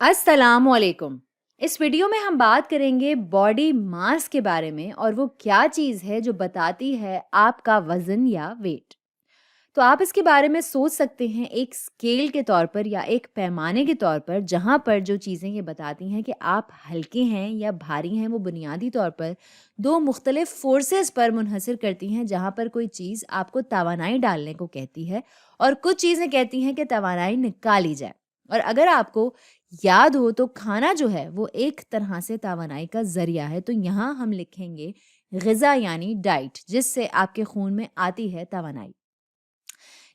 अस्सलाम वालेकुम। इस वीडियो में हम बात करेंगे बॉडी मास के बारे में और वो क्या चीज़ है जो बताती है आपका वज़न या वेट। तो आप इसके बारे में सोच सकते हैं एक स्केल के तौर पर या एक पैमाने के तौर पर, जहाँ पर जो चीज़ें ये बताती हैं कि आप हल्के हैं या भारी हैं, वो बुनियादी तौर पर 2 मुख्तलिफ फ़ोर्सेस पर मुनहसर करती हैं, जहाँ पर कोई चीज़ आपको तवानाई डालने को कहती है और कुछ चीज़ें कहती हैं कि तवानाई निकाली जाए। और अगर आपको याद हो तो खाना जो है वो एक तरह से तवानाई का ज़रिया है, तो यहाँ हम लिखेंगे ग़िज़ा यानी डाइट, जिससे आपके खून में आती है तवानाई।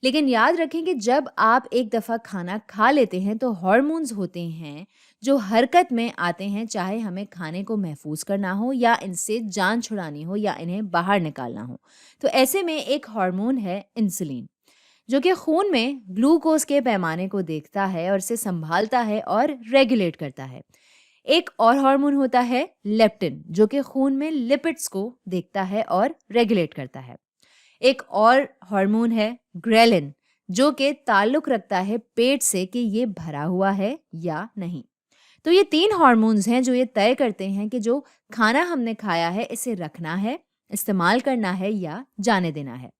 लेकिन याद रखें कि जब आप एक दफ़ा खाना खा लेते हैं तो हार्मोन्स होते हैं जो हरकत में आते हैं, चाहे हमें खाने को महफूज करना हो या इनसे जान छुड़ानी हो या इन्हें बाहर निकालना हो। तो ऐसे में एक हार्मोन है इंसुलिन, जो कि खून में ग्लूकोज के पैमाने को देखता है और इसे संभालता है और रेगुलेट करता है। एक और हार्मोन होता है लेप्टिन, जो कि खून में लिपिड्स को देखता है और रेगुलेट करता है। एक और हार्मोन है ग्रेलिन, जो कि ताल्लुक रखता है पेट से कि ये भरा हुआ है या नहीं। तो ये 3 हार्मोन्स हैं जो ये तय करते हैं कि जो खाना हमने खाया है इसे रखना है, इस्तेमाल करना है या जाने देना है।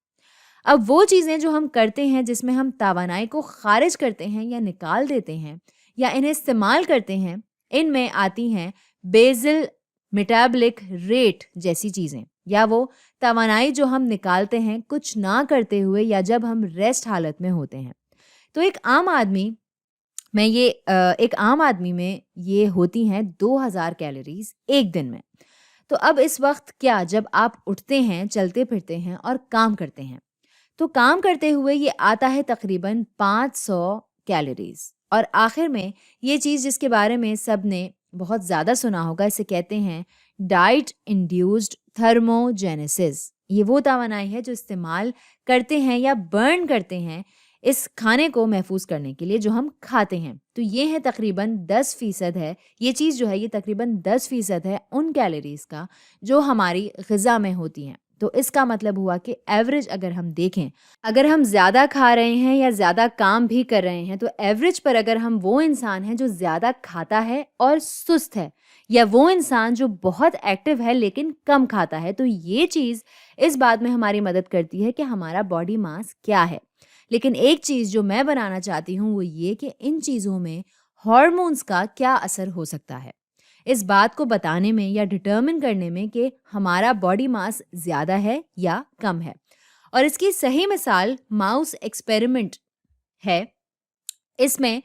अब वो चीज़ें जो हम करते हैं जिसमें हम तवानाई को खारिज करते हैं या निकाल देते हैं या इन्हें इस्तेमाल करते हैं, इनमें आती हैं बेसल मेटाबॉलिक रेट जैसी चीज़ें, या वो तवानाई जो हम निकालते हैं कुछ ना करते हुए या जब हम रेस्ट हालत में होते हैं। तो एक आम आदमी में ये होती हैं 2000 कैलोरीज एक दिन में। तो अब इस वक्त क्या, जब आप उठते हैं, चलते फिरते हैं और काम करते हैं, तो काम करते हुए ये आता है तकरीबन 500 कैलोरीज। और आखिर में ये चीज़ जिसके बारे में सब ने बहुत ज़्यादा सुना होगा, इसे कहते हैं डाइट इंड्यूस्ड थर्मोजेनेसिस। ये वो तवानाई है जो इस्तेमाल करते हैं या बर्न करते हैं इस खाने को महफूज करने के लिए जो हम खाते हैं। तो ये है तकरीबन 10% है, ये चीज़ जो है ये तकरीबन 10% है उन कैलोरीज का जो हमारी ग़िज़ा में होती हैं। तो इसका मतलब हुआ कि एवरेज अगर हम देखें, अगर हम ज़्यादा खा रहे हैं या ज़्यादा काम भी कर रहे हैं, तो एवरेज पर अगर हम वो इंसान हैं जो ज़्यादा खाता है और सुस्त है, या वो इंसान जो बहुत एक्टिव है लेकिन कम खाता है, तो ये चीज़ इस बात में हमारी मदद करती है कि हमारा बॉडी मास क्या है। लेकिन एक चीज़ जो मैं बनाना चाहती हूँ वो ये कि इन चीज़ों में हार्मोन्स का क्या असर हो सकता है, इस बात को बताने में या डिटर्मिन करने में कि हमारा बॉडी मास ज़्यादा है या कम है। और इसकी सही मिसाल माउस एक्सपेरिमेंट है। इसमें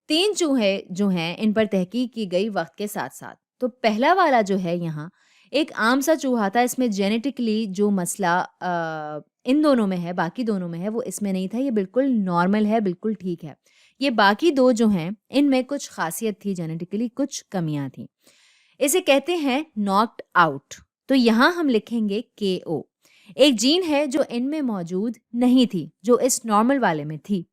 3 चूहे जो हैं इन पर तहकीक की गई वक्त के साथ साथ। तो पहला वाला जो है यहाँ एक आम सा चूहा था, इसमें जेनेटिकली जो मसला इन दोनों में है, बाकी दोनों में है, वो इसमें नहीं था। ये बिल्कुल नॉर्मल है, बिल्कुल ठीक है। ये बाकी 2 जो हैं इनमें कुछ खासियत थी, जेनेटिकली कुछ कमियां थी। इसे कहते हैं नॉक्ड आउट। तो यहाँ हम लिखेंगे KO। एक जीन है जो इनमें मौजूद नहीं थी, जो इस नॉर्मल वाले में थी।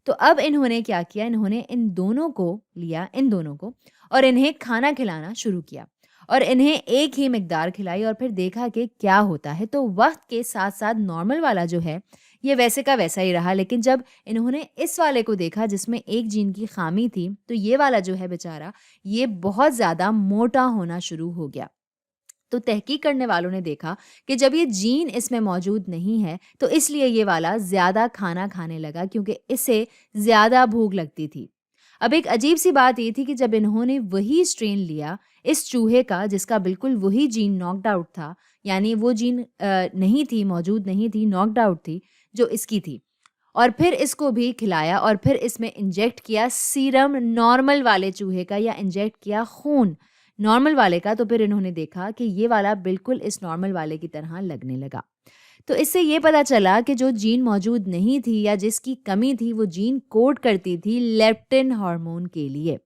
तो अब इन्होंने क्या किया, इन्होंने इन दोनों को और इन्हें खाना खिलाना शुरू किया और इन्हें एक ही मिकदार खिलाई और फिर देखा कि क्या होता है। तो वक्त के साथ साथ नॉर्मल वाला जो है ये वैसे का वैसा ही रहा, लेकिन जब इन्होंने इस वाले को देखा जिसमें एक जीन की खामी थी, तो ये वाला जो है बेचारा ये बहुत ज़्यादा मोटा होना शुरू हो गया। तो तहकीक करने वालों ने देखा कि जब ये जीन इसमें मौजूद नहीं है तो इसलिए ये वाला ज़्यादा खाना खाने लगा, क्योंकि इसे ज़्यादा भूख लगती थी। अब एक अजीब सी बात ये थी कि जब इन्होंने वही स्ट्रेन लिया इस चूहे का जिसका बिल्कुल वही जीन नॉक्ड आउट था, यानी वो जीन नहीं थी, मौजूद नहीं थी, नॉक्ड आउट थी जो इसकी थी, और फिर इसको भी खिलाया और फिर इसमें इंजेक्ट किया सीरम नॉर्मल वाले चूहे का या इंजेक्ट किया खून नॉर्मल वाले का, तो फिर इन्होंने देखा कि ये वाला बिल्कुल इस नॉर्मल वाले की तरह लगने लगा। तो इससे ये पता चला कि जो जीन मौजूद नहीं थी या जिसकी कमी थी वो जीन कोड करती थी लेप्टिन हार्मोन के लिए।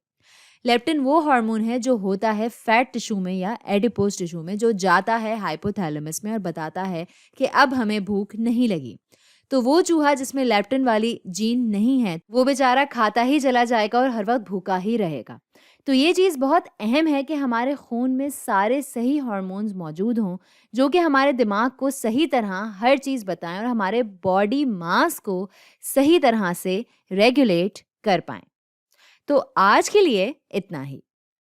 लेप्टिन वो हार्मोन है जो होता है फैट टिश्यू में या एडिपोज टिश्यू में, जो जाता है हाइपोथैलेमस में और बताता है कि अब हमें भूख नहीं लगी। तो वो चूहा जिसमें लेप्टिन वाली जीन नहीं है वो बेचारा खाता ही चला जाएगा और हर वक्त भूखा ही रहेगा। तो ये चीज़ बहुत अहम है कि हमारे खून में सारे सही हार्मोन्स मौजूद हों जो कि हमारे दिमाग को सही तरह हर चीज़ बताएं और हमारे बॉडी मास को सही तरह से रेगुलेट कर पाएं। تو آج کے لیے اتنا ہی.